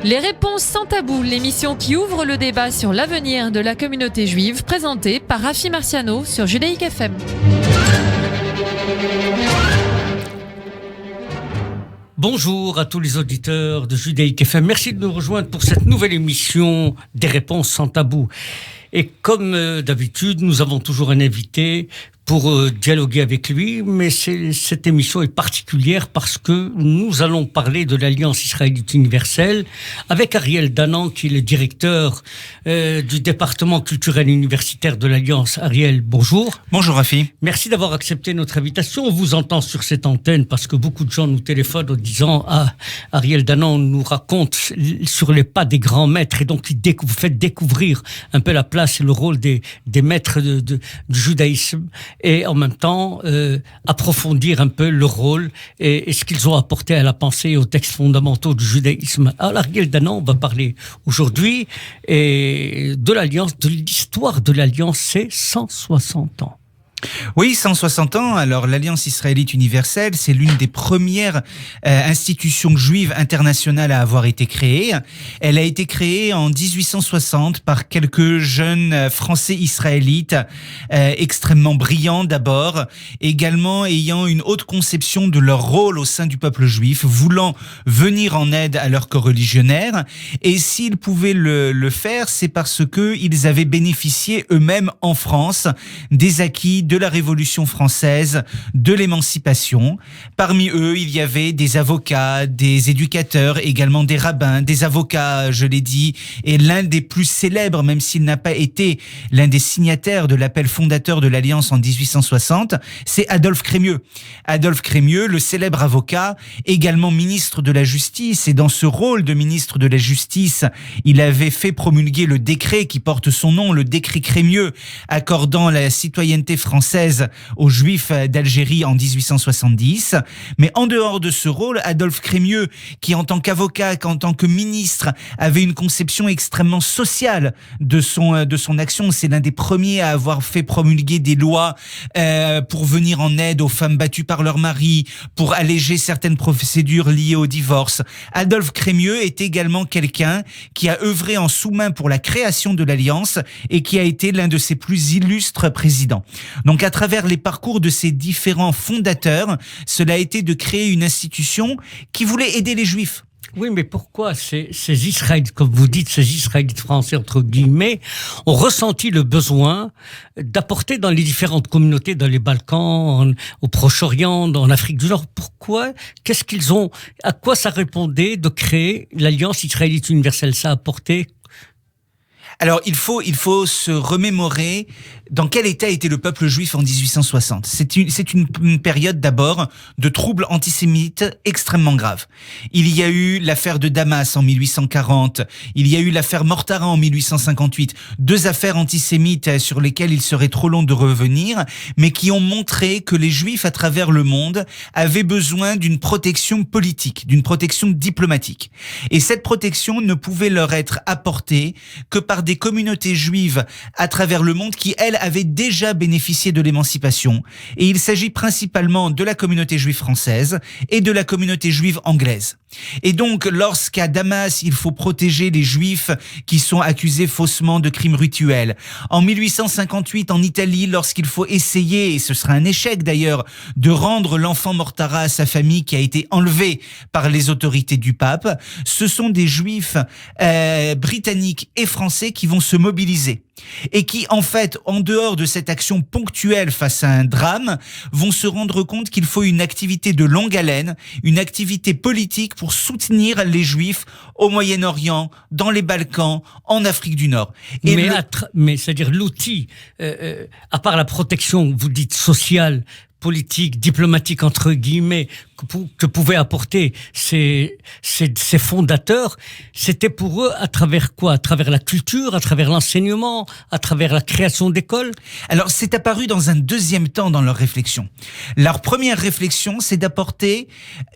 Les réponses sans tabou, l'émission qui ouvre le débat sur l'avenir de la communauté juive, présentée par Rafi Marciano sur Judaïque FM. Bonjour à tous les auditeurs de Judaïque FM. Merci de nous rejoindre pour cette nouvelle émission des réponses sans tabou. Et comme d'habitude, nous avons toujours un invité pour dialoguer avec lui, mais cette émission est particulière parce que nous allons parler de l'Alliance israélite universelle avec Ariel Danan, qui est le directeur du département culturel universitaire de l'Alliance. Ariel, bonjour. Bonjour Rafi. Merci d'avoir accepté notre invitation. On vous entend sur cette antenne parce que beaucoup de gens nous téléphonent en disant « Ah, Ariel Danan nous raconte sur les pas des grands maîtres » et donc vous faites découvrir un peu la place et le rôle des maîtres du judaïsme. Et en même temps approfondir un peu leur rôle et ce qu'ils ont apporté à la pensée et aux textes fondamentaux du judaïsme. Alors Ariel Danan, on va parler aujourd'hui de l'Alliance, de l'histoire de l'Alliance, c'est 160 ans. Oui, 160 ans. Alors, l'Alliance israélite universelle, c'est l'une des premières institutions juives internationales à avoir été créée. Elle a été créée en 1860 par quelques jeunes Français israélites extrêmement brillants d'abord, également ayant une haute conception de leur rôle au sein du peuple juif, voulant venir en aide à leurs coreligionnaires. Et s'ils pouvaient le faire, c'est parce que ils avaient bénéficié eux-mêmes en France des acquis de la Révolution française, de l'émancipation. Parmi eux, il y avait des avocats, des éducateurs, également des rabbins, des avocats, je l'ai dit, et l'un des plus célèbres, même s'il n'a pas été l'un des signataires de l'appel fondateur de l'Alliance en 1860, c'est Adolphe Crémieux. Adolphe Crémieux, le célèbre avocat, également ministre de la Justice, et dans ce rôle de ministre de la Justice, il avait fait promulguer le décret qui porte son nom, le décret Crémieux, accordant la citoyenneté française aux Juifs d'Algérie en 1870. Mais en dehors de ce rôle, Adolphe Crémieux, qui en tant qu'avocat, qu'en tant que ministre, avait une conception extrêmement sociale de son action. C'est l'un des premiers à avoir fait promulguer des lois pour venir en aide aux femmes battues par leur mari, pour alléger certaines procédures liées au divorce. Adolphe Crémieux est également quelqu'un qui a œuvré en sous-main pour la création de l'Alliance et qui a été l'un de ses plus illustres présidents. Donc à travers les parcours de ces différents fondateurs, cela a été de créer une institution qui voulait aider les Juifs. Oui, mais pourquoi ces Israélites, comme vous dites, ces Israélites français, entre guillemets, ont ressenti le besoin d'apporter dans les différentes communautés, dans les Balkans, au Proche-Orient, en Afrique du Nord? Pourquoi? Qu'est-ce qu'ils ont? À quoi ça répondait de créer l'Alliance israélite universelle? Ça a apporté? Alors, il faut se remémorer dans quel état était le peuple juif en 1860. C'est une période d'abord de troubles antisémites extrêmement graves. Il y a eu l'affaire de Damas en 1840, il y a eu l'affaire Mortara en 1858, deux affaires antisémites sur lesquelles il serait trop long de revenir, mais qui ont montré que les Juifs à travers le monde avaient besoin d'une protection politique, d'une protection diplomatique. Et cette protection ne pouvait leur être apportée que par des communautés juives à travers le monde qui, elles, avaient déjà bénéficié de l'émancipation. Et il s'agit principalement de la communauté juive française et de la communauté juive anglaise. Et donc, lorsqu'à Damas, il faut protéger les Juifs qui sont accusés faussement de crimes rituels. En 1858, en Italie, lorsqu'il faut essayer, et ce sera un échec d'ailleurs, de rendre l'enfant Mortara à sa famille qui a été enlevé par les autorités du pape, ce sont des Juifs britanniques et français qui vont se mobiliser. Et qui, en fait, en dehors de cette action ponctuelle face à un drame, vont se rendre compte qu'il faut une activité de longue haleine, une activité politique pour soutenir les Juifs au Moyen-Orient, dans les Balkans, en Afrique du Nord. Et mais c'est-à-dire l'outil, à part la protection, vous dites sociale, politique, diplomatique, entre guillemets, que pouvaient apporter ces fondateurs, c'était pour eux à travers quoi? À travers la culture, à travers l'enseignement, à travers la création d'écoles? Alors, c'est apparu dans un deuxième temps dans leur réflexion. Leur première réflexion, c'est d'apporter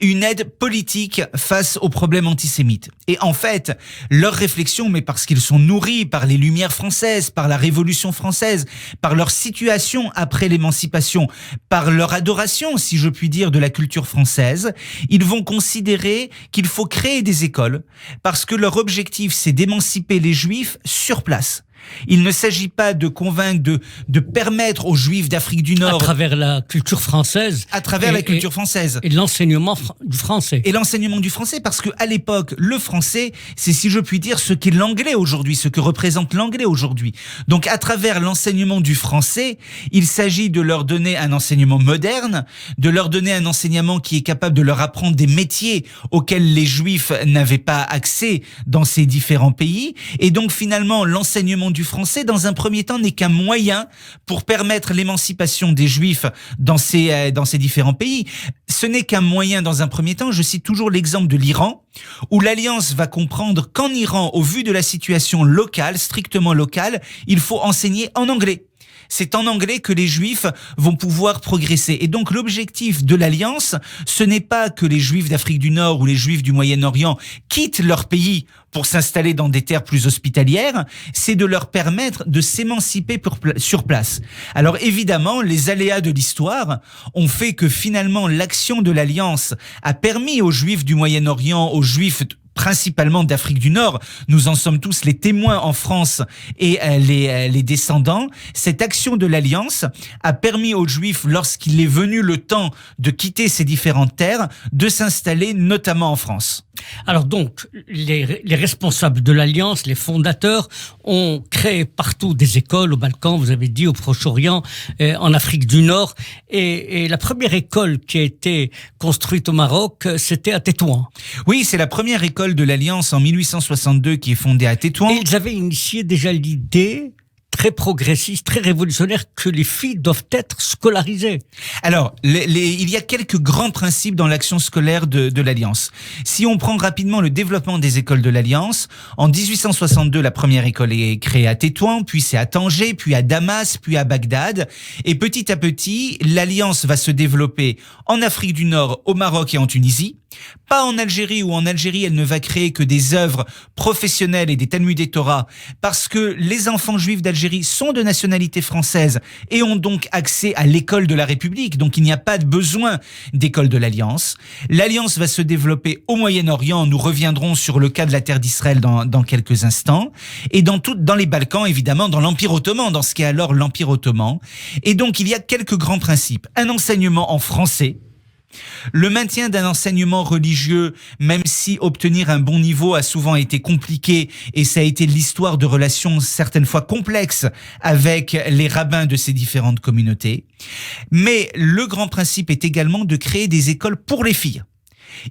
une aide politique face aux problèmes antisémites. Et en fait, leur réflexion, mais parce qu'ils sont nourris par les Lumières françaises, par la Révolution française, par leur situation après l'émancipation, par leur adoration, si je puis dire, de la culture française, française, ils vont considérer qu'il faut créer des écoles parce que leur objectif, c'est d'émanciper les Juifs sur place. Il ne s'agit pas de convaincre, de permettre aux Juifs d'Afrique du Nord... À travers la culture française. À travers la culture française. Et l'enseignement du français. Et l'enseignement du français, parce que à l'époque, le français, c'est, si je puis dire, ce qu'est l'anglais aujourd'hui, ce que représente l'anglais aujourd'hui. Donc, à travers l'enseignement du français, il s'agit de leur donner un enseignement moderne, de leur donner un enseignement qui est capable de leur apprendre des métiers auxquels les Juifs n'avaient pas accès dans ces différents pays. Et donc, finalement, l'enseignement du français, dans un premier temps, n'est qu'un moyen pour permettre l'émancipation des Juifs dans ces différents pays. Ce n'est qu'un moyen dans un premier temps. Je cite toujours l'exemple de l'Iran, où l'Alliance va comprendre qu'en Iran, au vu de la situation locale, strictement locale, il faut enseigner en anglais. C'est en anglais que les Juifs vont pouvoir progresser. Et donc l'objectif de l'Alliance, ce n'est pas que les Juifs d'Afrique du Nord ou les Juifs du Moyen-Orient quittent leur pays pour s'installer dans des terres plus hospitalières, c'est de leur permettre de s'émanciper sur place. Alors évidemment, les aléas de l'histoire ont fait que finalement l'action de l'Alliance a permis aux Juifs du Moyen-Orient, aux Juifs principalement d'Afrique du Nord, nous en sommes tous les témoins en France et les descendants. Cette action de l'Alliance a permis aux Juifs, lorsqu'il est venu le temps de quitter ces différentes terres, de s'installer notamment en France. Alors donc, les responsables de l'Alliance, les fondateurs, ont créé partout des écoles, au Balkan, vous avez dit, au Proche-Orient, en Afrique du Nord. Et la première école qui a été construite au Maroc, c'était à Tétouan. Oui, c'est la première école de l'Alliance en 1862 qui est fondée à Tétouan. Et ils avaient initié déjà l'idée très progressiste, très révolutionnaire, que les filles doivent être scolarisées. Alors, il y a quelques grands principes dans l'action scolaire de l'Alliance. Si on prend rapidement le développement des écoles de l'Alliance, en 1862, la première école est créée à Tétouan, puis c'est à Tanger, puis à Damas, puis à Bagdad. Et petit à petit, l'Alliance va se développer en Afrique du Nord, au Maroc et en Tunisie. Pas en Algérie, où en Algérie, elle ne va créer que des œuvres professionnelles et des Talmud et Torah, parce que les enfants juifs d'Algérie sont de nationalité française et ont donc accès à l'école de la République. Donc il n'y a pas de besoin d'école de l'Alliance. L'Alliance va se développer au Moyen-Orient. Nous reviendrons sur le cas de la terre d'Israël dans quelques instants. Et dans les Balkans, évidemment, dans l'Empire ottoman, dans ce qu'est alors l'Empire ottoman. Et donc il y a quelques grands principes. Un enseignement en français. Le maintien d'un enseignement religieux, même si obtenir un bon niveau a souvent été compliqué, et ça a été l'histoire de relations certaines fois complexes avec les rabbins de ces différentes communautés. Mais le grand principe est également de créer des écoles pour les filles.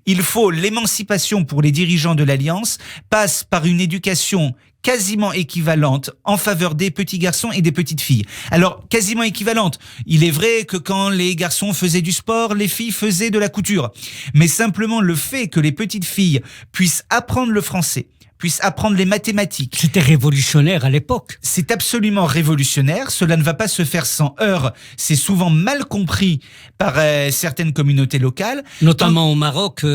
Il faut l'émancipation pour les dirigeants de l'Alliance passe par une éducation quasiment équivalente en faveur des petits garçons et des petites filles. Alors, quasiment équivalente. Il est vrai que quand les garçons faisaient du sport, les filles faisaient de la couture. Mais simplement le fait que les petites filles puissent apprendre le français, puissent apprendre les mathématiques. C'était révolutionnaire à l'époque. C'est absolument révolutionnaire. Cela ne va pas se faire sans heurts. C'est souvent mal compris par certaines communautés locales. Notamment au Maroc,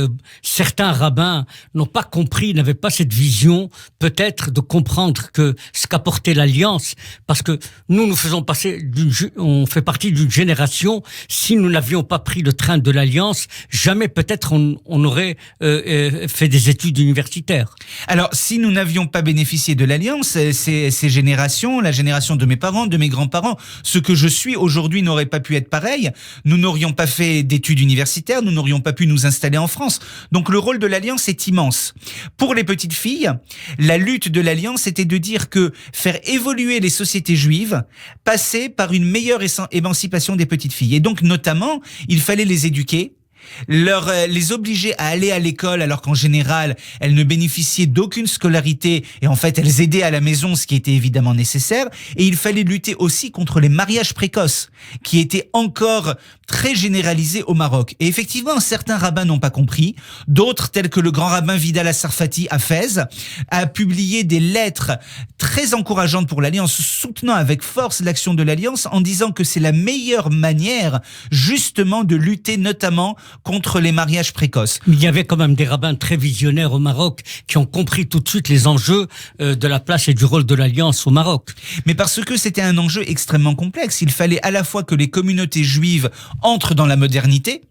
certains rabbins n'ont pas compris, n'avaient pas cette vision, peut-être, de comprendre que ce qu'apportait l'Alliance, parce que nous faisons passer on fait partie d'une génération, si nous n'avions pas pris le train de l'Alliance, jamais peut-être on aurait fait des études universitaires. Alors, si nous n'avions pas bénéficié de l'Alliance, ces générations, la génération de mes parents, de mes grands-parents, ce que je suis aujourd'hui n'aurait pas pu être pareil. Nous n'aurions pas fait d'études universitaires, nous n'aurions pas pu nous installer en France. Donc le rôle de l'Alliance est immense. Pour les petites filles, la lutte de l'Alliance était de dire que faire évoluer les sociétés juives passait par une meilleure émancipation des petites filles. Et donc notamment, il fallait les éduquer, les obliger à aller à l'école alors qu'en général elles ne bénéficiaient d'aucune scolarité et en fait elles aidaient à la maison, ce qui était évidemment nécessaire. Et il fallait lutter aussi contre les mariages précoces qui étaient encore très généralisés au Maroc. Et effectivement, certains rabbins n'ont pas compris, d'autres tels que le grand rabbin Vidal Asarfati à Fès a publié des lettres très encourageantes pour l'Alliance, soutenant avec force l'action de l'Alliance en disant que c'est la meilleure manière justement de lutter notamment contre les mariages précoces. Il y avait quand même des rabbins très visionnaires au Maroc qui ont compris tout de suite les enjeux de la place et du rôle de l'Alliance au Maroc. Mais parce que c'était un enjeu extrêmement complexe, il fallait à la fois que les communautés juives entrent dans la modernité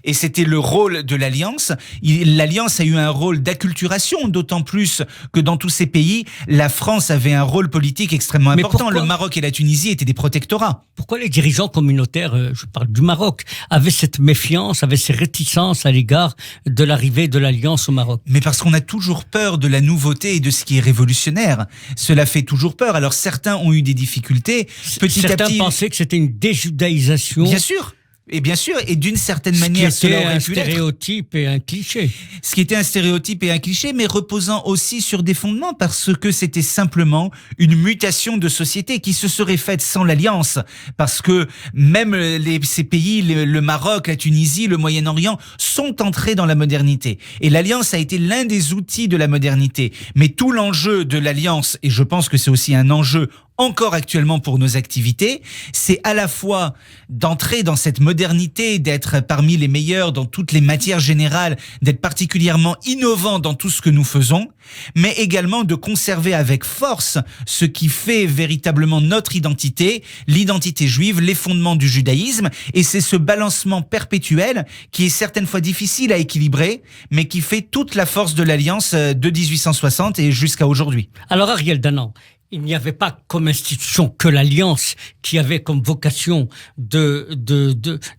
et c'était le rôle de l'Alliance. L'Alliance a eu un rôle d'acculturation, d'autant plus que dans tous ces pays, la France avait un rôle politique extrêmement important. Le Maroc et la Tunisie étaient des protectorats. Pourquoi les dirigeants communautaires, je parle du Maroc, avaient cette méfiance, avaient ces réticences à l'égard de l'arrivée de l'Alliance au Maroc? Mais parce qu'on a toujours peur de la nouveauté et de ce qui est révolutionnaire. Cela fait toujours peur. Alors certains ont eu des difficultés. Certains pensaient que c'était une déjudaïsation. Bien sûr. Et bien sûr, et d'une certaine manière, cela aurait pu être un stéréotype et un cliché. Ce qui était un stéréotype et un cliché, mais reposant aussi sur des fondements, parce que c'était simplement une mutation de société qui se serait faite sans l'Alliance. Parce que même ces pays, le Maroc, la Tunisie, le Moyen-Orient, sont entrés dans la modernité. Et l'Alliance a été l'un des outils de la modernité. Mais tout l'enjeu de l'Alliance, et je pense que c'est aussi un enjeu encore actuellement pour nos activités, c'est à la fois d'entrer dans cette modernité, d'être parmi les meilleurs dans toutes les matières générales, d'être particulièrement innovant dans tout ce que nous faisons, mais également de conserver avec force ce qui fait véritablement notre identité, l'identité juive, les fondements du judaïsme, et c'est ce balancement perpétuel qui est certaines fois difficile à équilibrer, mais qui fait toute la force de l'Alliance de 1860 et jusqu'à aujourd'hui. Alors Ariel Danan, il n'y avait pas comme institution que l'Alliance qui avait comme vocation de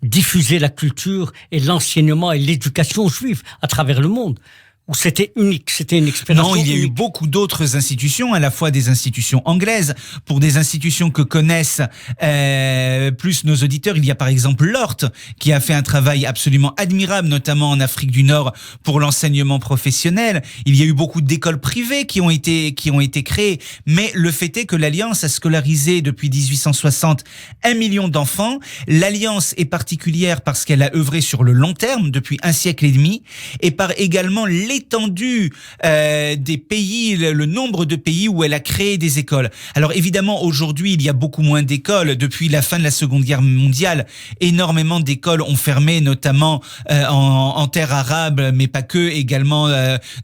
diffuser la culture et l'enseignement et l'éducation juive à travers le monde. Ou c'était unique, c'était une expérience unique? Non, il y a eu beaucoup d'autres institutions, à la fois des institutions anglaises, pour des institutions que connaissent plus nos auditeurs. Il y a par exemple l'ORT, qui a fait un travail absolument admirable, notamment en Afrique du Nord, pour l'enseignement professionnel. Il y a eu beaucoup d'écoles privées qui ont été créées, mais le fait est que l'Alliance a scolarisé depuis 1860 1 million d'enfants. L'Alliance est particulière parce qu'elle a œuvré sur le long terme, depuis 1 siècle et demi, et par également l'étendue des pays, le nombre de pays où elle a créé des écoles. Alors évidemment, aujourd'hui, il y a beaucoup moins d'écoles. Depuis la fin de la Seconde Guerre mondiale, énormément d'écoles ont fermé, notamment en terre arabe, mais pas que, également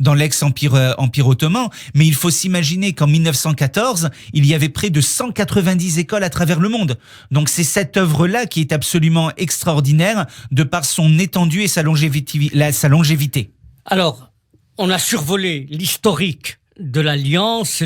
dans l'ex-empire ottoman. Mais il faut s'imaginer qu'en 1914, il y avait près de 190 écoles à travers le monde. Donc c'est cette œuvre-là qui est absolument extraordinaire de par son étendue et sa longévité. Alors, on a survolé l'historique de l'Alliance,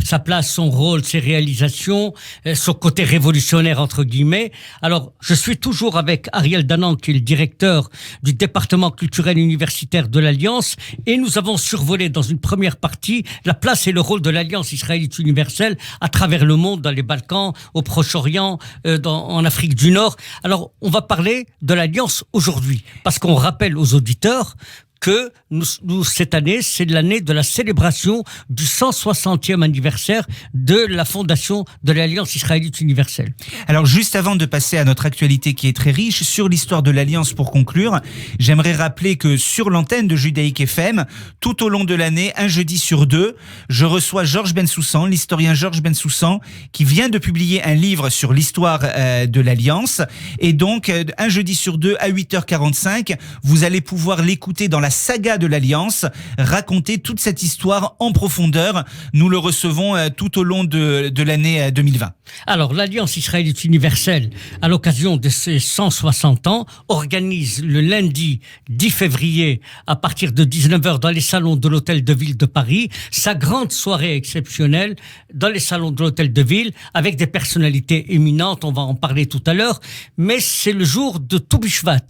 sa place, son rôle, ses réalisations, son côté révolutionnaire entre guillemets. Alors, je suis toujours avec Ariel Danan, qui est le directeur du département culturel universitaire de l'Alliance, et nous avons survolé dans une première partie la place et le rôle de l'Alliance israélite universelle à travers le monde, dans les Balkans, au Proche-Orient, en Afrique du Nord. Alors, on va parler de l'Alliance aujourd'hui, parce qu'on rappelle aux auditeurs que nous, cette année, c'est l'année de la célébration du 160e anniversaire de la fondation de l'Alliance israélite universelle. Alors, juste avant de passer à notre actualité qui est très riche, sur l'histoire de l'Alliance pour conclure, j'aimerais rappeler que sur l'antenne de Judaïque FM, tout au long de l'année, un jeudi sur deux, je reçois Georges Bensoussan, l'historien Georges Bensoussan, qui vient de publier un livre sur l'histoire de l'Alliance. Et donc, un jeudi sur deux, à 8h45, vous allez pouvoir l'écouter dans la saga de l'Alliance, raconter toute cette histoire en profondeur. Nous le recevons tout au long de l'année 2020. Alors, l'Alliance israélite universelle, à l'occasion de ses 160 ans, organise le lundi 10 février, à partir de 19h, dans les salons de l'Hôtel de Ville de Paris, sa grande soirée exceptionnelle dans les salons de l'Hôtel de Ville, avec des personnalités éminentes, on va en parler tout à l'heure, mais c'est le jour de Tou Bishvat.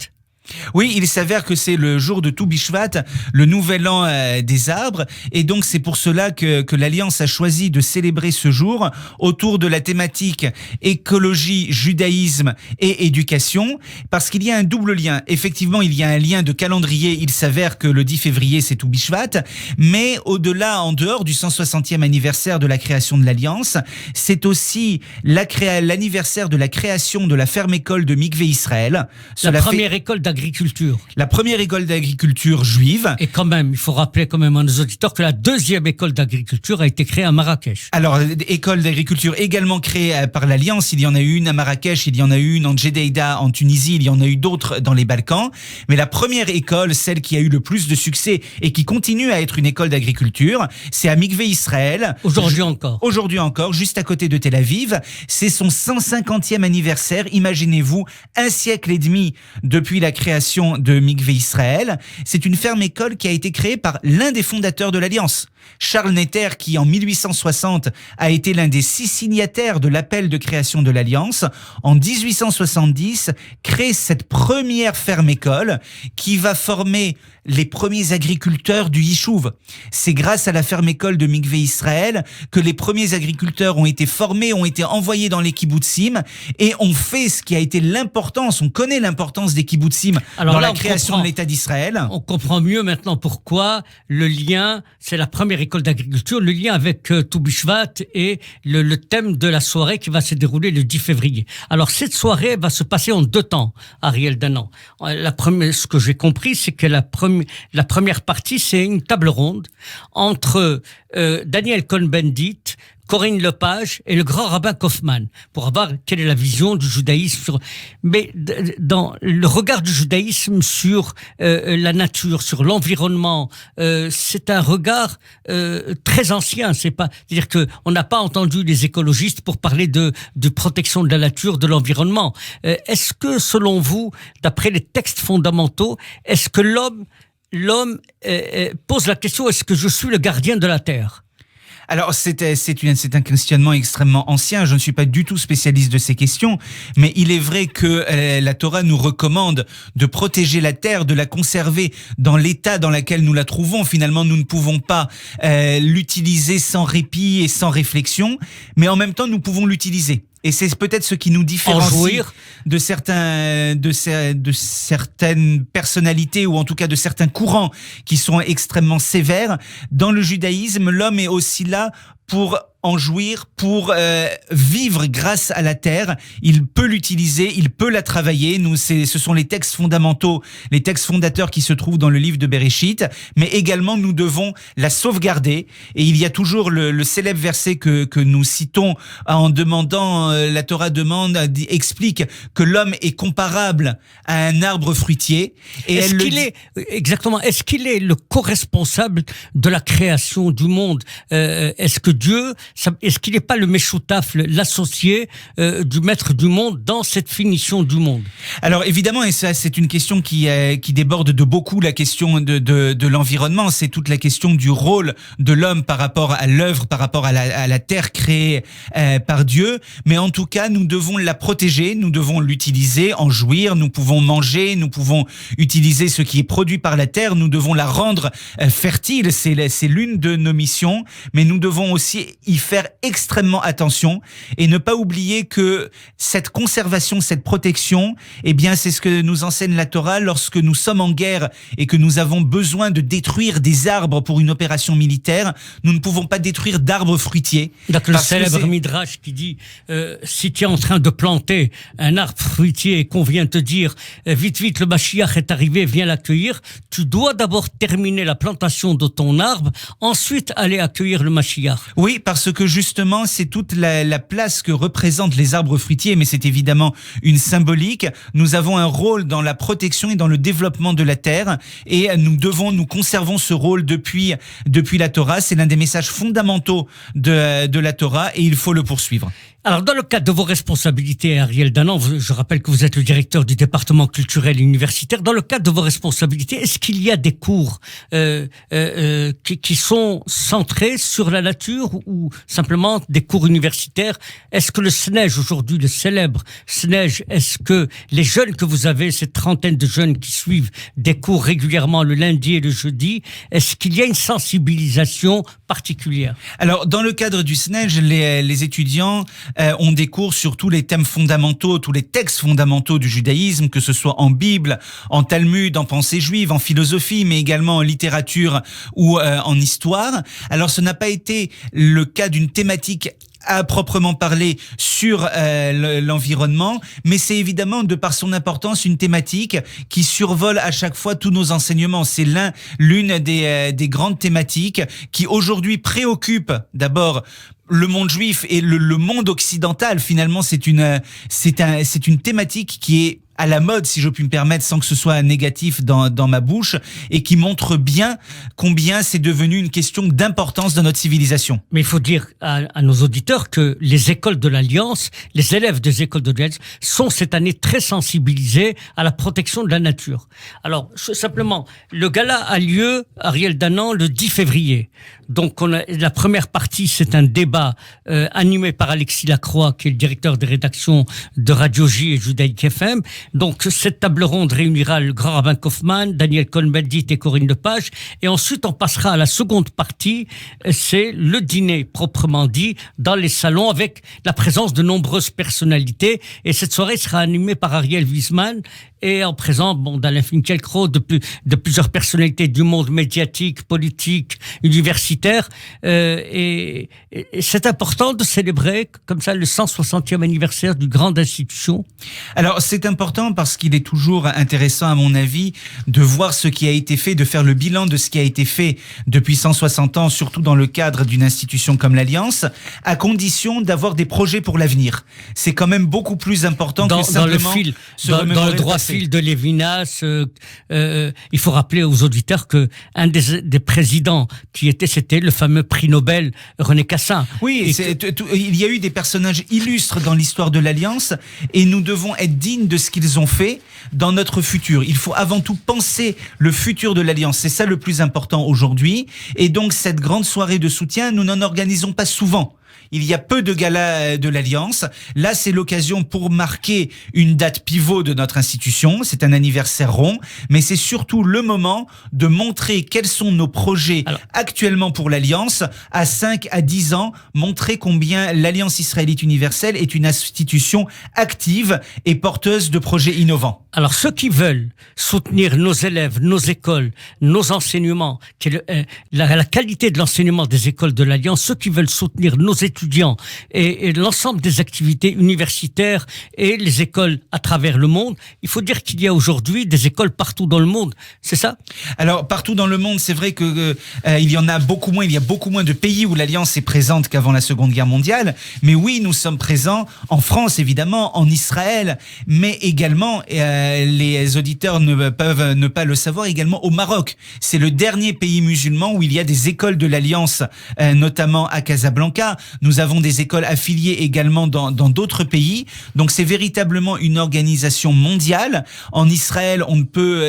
Oui, il s'avère que c'est le jour de Tou Bishvat, le nouvel an des arbres, et donc c'est pour cela que l'Alliance a choisi de célébrer ce jour autour de la thématique écologie, judaïsme et éducation, parce qu'il y a un double lien. Effectivement, il y a un lien de calendrier, il s'avère que le 10 février c'est Tou Bishvat, mais au-delà, en dehors du 160e anniversaire de la création de l'Alliance, c'est aussi l'anniversaire de la création de la ferme-école de Mikvé Israël. La première école d'agriculture. La première école d'agriculture juive. Et quand même, il faut rappeler quand même à nos auditeurs que la deuxième école d'agriculture a été créée à Marrakech. Alors, école d'agriculture également créée par l'Alliance. Il y en a eu une à Marrakech, il y en a eu une en Djeddah en Tunisie, il y en a eu d'autres dans les Balkans. Mais la première école, celle qui a eu le plus de succès et qui continue à être une école d'agriculture, c'est à Mikvé Israël. Aujourd'hui encore, juste à côté de Tel Aviv. C'est son 150e anniversaire. Imaginez-vous, 1 siècle et demi depuis la création création de Mikvé Israël. C'est une ferme-école qui a été créée par l'un des fondateurs de l'Alliance, Charles Netter, qui en 1860 a été l'un des 6 signataires de l'appel de création de l'Alliance. En 1870, crée cette première ferme-école qui va former les premiers agriculteurs du Yishuv. C'est grâce à la ferme-école de Mikvé Israël que les premiers agriculteurs ont été formés, ont été envoyés dans les kibbutzim et ont fait ce qui a été l'importance. On connaît l'importance des kibbutzim dans la création de l'État d'Israël. On comprend mieux maintenant pourquoi le lien, c'est la première école d'agriculture, le lien avec Tou Bishvat et le thème de la soirée qui va se dérouler le 10 février. Alors cette soirée va se passer en 2 temps, Ariel Danan. Ce que j'ai compris, c'est que la première partie, c'est une table ronde entre Daniel Cohn-Bendit, Corinne Lepage et le grand rabbin Kaufman, pour voir quelle est la vision du judaïsme mais dans le regard du judaïsme sur la nature, sur l'environnement. C'est un regard très ancien. C'est-à-dire que on n'a pas entendu les écologistes pour parler de protection de la nature, de l'environnement. Est-ce que, selon vous, d'après les textes fondamentaux, est-ce que l'homme pose la question, est-ce que je suis le gardien de la terre ? Alors, c'est un questionnement extrêmement ancien. Je ne suis pas du tout spécialiste de ces questions, mais il est vrai que la Torah nous recommande de protéger la terre, de la conserver dans l'état dans lequel nous la trouvons. Finalement, nous ne pouvons pas l'utiliser sans répit et sans réflexion, mais en même temps, nous pouvons l'utiliser. Et c'est peut-être ce qui nous différencie de certaines personnalités, ou en tout cas de certains courants qui sont extrêmement sévères. Dans le judaïsme, l'homme est aussi là pour en jouir, pour vivre grâce à la terre. Il peut l'utiliser, il peut la travailler. Ce sont les textes fondamentaux, les textes fondateurs qui se trouvent dans le livre de Bereshit, mais également nous devons la sauvegarder. Et il y a toujours le célèbre verset que nous citons en demandant, la Torah explique que l'homme est comparable à un arbre fruitier. Et est-ce qu'il est le co-responsable de la création du monde? Est-ce que Dieu, est-ce qu'il n'est pas le Meshoutaf, l'associé du maître du monde dans cette finition du monde? Alors évidemment, et ça c'est une question qui déborde de beaucoup la question de l'environnement, c'est toute la question du rôle de l'homme par rapport à l'œuvre, par rapport à la terre créée par Dieu. Mais en tout cas, nous devons la protéger, nous devons l'utiliser, en jouir, nous pouvons manger, nous pouvons utiliser ce qui est produit par la terre, nous devons la rendre fertile, c'est l'une de nos missions, mais nous devons aussi y faire extrêmement attention et ne pas oublier que cette conservation, cette protection, eh bien, c'est ce que nous enseigne la Torah lorsque nous sommes en guerre et que nous avons besoin de détruire des arbres pour une opération militaire. Nous ne pouvons pas détruire d'arbres fruitiers. Donc le célèbre Midrash qui dit si tu es en train de planter un arbre fruitier et qu'on vient te dire vite, le Mashiach est arrivé, viens l'accueillir, tu dois d'abord terminer la plantation de ton arbre, ensuite aller accueillir le Mashiach. Oui, parce que justement, c'est toute la place que représentent les arbres fruitiers, mais c'est évidemment une symbolique. Nous avons un rôle dans la protection et dans le développement de la terre, et nous conservons ce rôle depuis la Torah. C'est l'un des messages fondamentaux de la Torah, et il faut le poursuivre. Alors, dans le cadre de vos responsabilités, Ariel Danan, je rappelle que vous êtes le directeur du département culturel et universitaire. Dans le cadre de vos responsabilités, est-ce qu'il y a des cours qui sont centrés sur la nature ou simplement des cours universitaires? Est-ce que le SNEJ aujourd'hui, le célèbre SNEJ, est-ce que les jeunes que vous avez, cette trentaine de jeunes qui suivent des cours régulièrement le lundi et le jeudi, est-ce qu'il y a une sensibilisation particulière? Alors, dans le cadre du SNEJ, les étudiants ont des cours sur tous les thèmes fondamentaux, tous les textes fondamentaux du judaïsme, que ce soit en Bible, en Talmud, en pensée juive, en philosophie, mais également en littérature ou en histoire. Alors, ce n'a pas été le cas d'une thématique à proprement parler sur l'environnement, mais c'est évidemment, de par son importance, une thématique qui survole à chaque fois tous nos enseignements. C'est l'une des grandes thématiques qui aujourd'hui préoccupe d'abord le monde juif et le monde occidental. Finalement, c'est une thématique qui est à la mode, si je puis me permettre, sans que ce soit négatif dans ma bouche, et qui montre bien combien c'est devenu une question d'importance dans notre civilisation. Mais il faut dire à nos auditeurs que les écoles de l'Alliance, les élèves des écoles de l'Alliance sont cette année très sensibilisés à la protection de la nature. Alors, simplement, le gala a lieu, Ariel Danan, le 10 février. Donc, la première partie, c'est un débat animé par Alexis Lacroix, qui est le directeur des rédactions de Radio J et Judaïque FM. Donc, cette table ronde réunira le grand rabbin Kaufmann, Daniel Cohn-Bendit et Corinne Lepage. Et ensuite, on passera à la seconde partie, c'est le dîner proprement dit, dans les salons, avec la présence de nombreuses personnalités. Et cette soirée sera animée par Ariel Wiesman et en présence d'Alain Finkielkraut, de plusieurs personnalités du monde médiatique, politique, universitaire. Et c'est important de célébrer comme ça le 160e anniversaire d'une grande institution. Alors c'est important parce qu'il est toujours intéressant à mon avis de voir ce qui a été fait, de faire le bilan de ce qui a été fait depuis 160 ans, surtout dans le cadre d'une institution comme l'Alliance, à condition d'avoir des projets pour l'avenir. C'est quand même beaucoup plus important que simplement dans le droit fil de Lévinas. Il faut rappeler aux auditeurs que un des présidents c'était le fameux prix Nobel René Cassin. Oui, il y a eu des personnages illustres dans l'histoire de l'Alliance et nous devons être dignes de ce qu'ils ont fait dans notre futur. Il faut avant tout penser le futur de l'Alliance. C'est ça le plus important aujourd'hui. Et donc cette grande soirée de soutien, nous n'en organisons pas souvent. Il y a peu de galas de l'Alliance. Là, c'est l'occasion pour marquer une date pivot de notre institution. C'est un anniversaire rond, mais c'est surtout le moment de montrer quels sont nos projets actuellement pour l'Alliance à 5 à 10 ans, montrer combien l'Alliance israélite universelle est une institution active et porteuse de projets innovants. Alors, ceux qui veulent soutenir nos élèves, nos écoles, nos enseignements, la qualité de l'enseignement des écoles de l'Alliance, ceux qui veulent soutenir nos étudiants et l'ensemble des activités universitaires et les écoles à travers le monde, il faut dire qu'il y a aujourd'hui des écoles partout dans le monde, c'est ça? Alors, partout dans le monde, c'est vrai que il y a beaucoup moins de pays où l'Alliance est présente qu'avant la Seconde Guerre mondiale, mais oui, nous sommes présents en France, évidemment, en Israël, mais également, les auditeurs ne peuvent ne pas le savoir, également au Maroc. C'est le dernier pays musulman où il y a des écoles de l'Alliance, notamment à Casablanca. Nous avons des écoles affiliées également dans d'autres pays. Donc c'est véritablement une organisation mondiale. En Israël,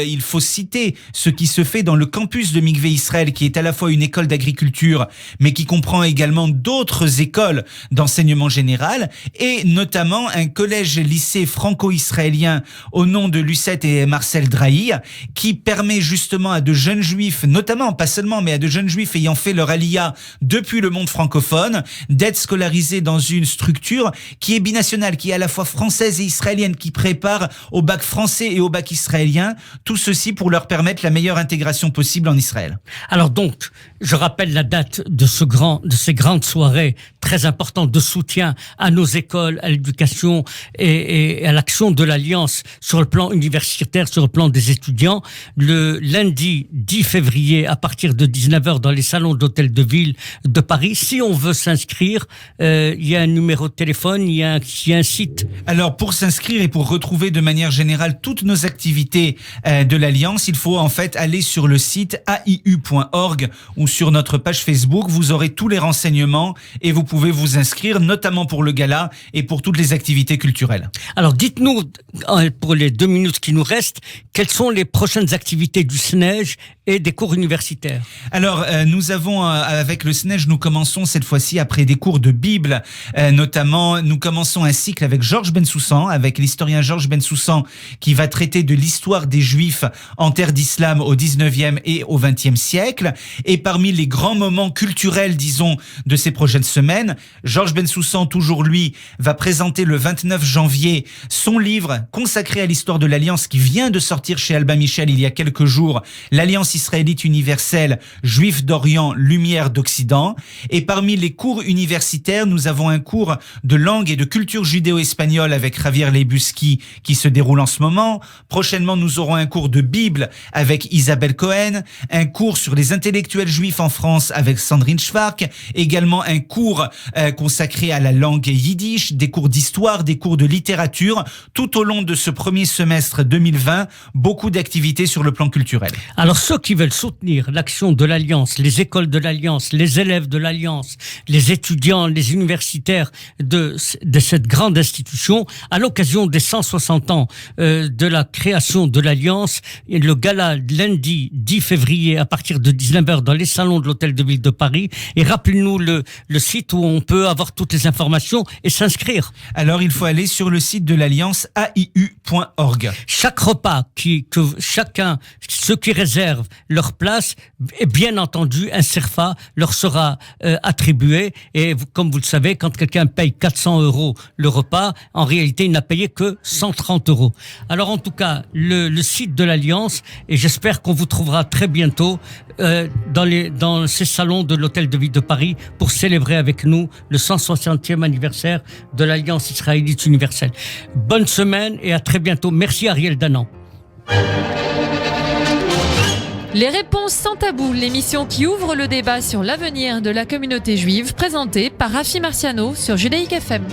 il faut citer ce qui se fait dans le campus de Mikvé Israël, qui est à la fois une école d'agriculture, mais qui comprend également d'autres écoles d'enseignement général, et notamment un collège-lycée franco-israélien au nom de Lucette et Marcel Drahi, qui permet justement à de jeunes juifs, notamment, pas seulement, mais à de jeunes juifs ayant fait leur aliyah depuis le monde francophone, d'être scolarisés dans une structure qui est binationale, qui est à la fois française et israélienne, qui prépare au bac français et au bac israélien, tout ceci pour leur permettre la meilleure intégration possible en Israël. Alors donc, je rappelle la date de ces grandes soirées très importantes de soutien à nos écoles, à l'éducation et à l'action de l'Alliance sur le plan universitaire, sur le plan des étudiants, le lundi 10 février à partir de 19h dans les salons d'hôtel de ville de Paris. Si on veut s'inscrire, il y a un numéro de téléphone, il y a un site. Alors pour s'inscrire et pour retrouver de manière générale toutes nos activités de l'Alliance, il faut en fait aller sur le site aiu.org ou sur notre page Facebook. Vous aurez tous les renseignements et vous pouvez vous inscrire, notamment pour le gala et pour toutes les activités culturelles. Alors dites-nous, pour les 2 minutes qui nous restent, quelles sont les prochaines activités du SNEJ et des cours universitaires? Alors nous avons, avec le SNEJ, nous commençons cette fois-ci après des cours de Bible, notamment nous commençons un cycle avec Georges Bensoussan, avec l'historien Georges Bensoussan, qui va traiter de l'histoire des Juifs en terre d'islam au 19e et au 20e siècle. Et parmi les grands moments culturels, disons, de ces prochaines semaines, Georges Bensoussan, toujours lui, va présenter le 29 janvier son livre consacré à l'histoire de l'Alliance qui vient de sortir chez Albin Michel il y a quelques jours, l'Alliance l'Alliance israélite universelle, Juifs d'Orient, Lumière d'Occident. Et parmi les cours universitaires, nous avons un cours de langue et de culture judéo-espagnole avec Javier Lebuski qui se déroule en ce moment. Prochainement, nous aurons un cours de Bible avec Isabelle Cohen, un cours sur les intellectuels juifs en France avec Sandrine Schwark, également un cours consacré à la langue yiddish, des cours d'histoire, des cours de littérature. Tout au long de ce premier semestre 2020, beaucoup d'activités sur le plan culturel. Alors ceux qui veulent soutenir l'action de l'Alliance, les écoles de l'Alliance, les élèves de l'Alliance, les étudiants, les universitaires de cette grande institution, à l'occasion des 160 ans de la création de l'Alliance, le gala lundi 10 février à partir de 19h dans les salons de l'Hôtel de Ville de Paris. Et rappelez-nous le site où on peut avoir toutes les informations et s'inscrire. Alors il faut aller sur le site de l'Alliance aiu.org. Chaque repas ceux qui réservent leur place, et bien entendu, un CERFA leur sera attribué. Et comme vous le savez, quand quelqu'un paye 400 € le repas, en réalité, il n'a payé que 130 €. Alors en tout cas, le site de l'Alliance, et j'espère qu'on vous trouvera très bientôt dans ces salons de l'Hôtel de Ville de Paris pour célébrer avec nous le 160e anniversaire de l'Alliance israélite universelle. Bonne semaine et à très bientôt. Merci Ariel Danan. Les réponses sans tabou, l'émission qui ouvre le débat sur l'avenir de la communauté juive, présentée par Rafi Marciano sur Judaïque FM.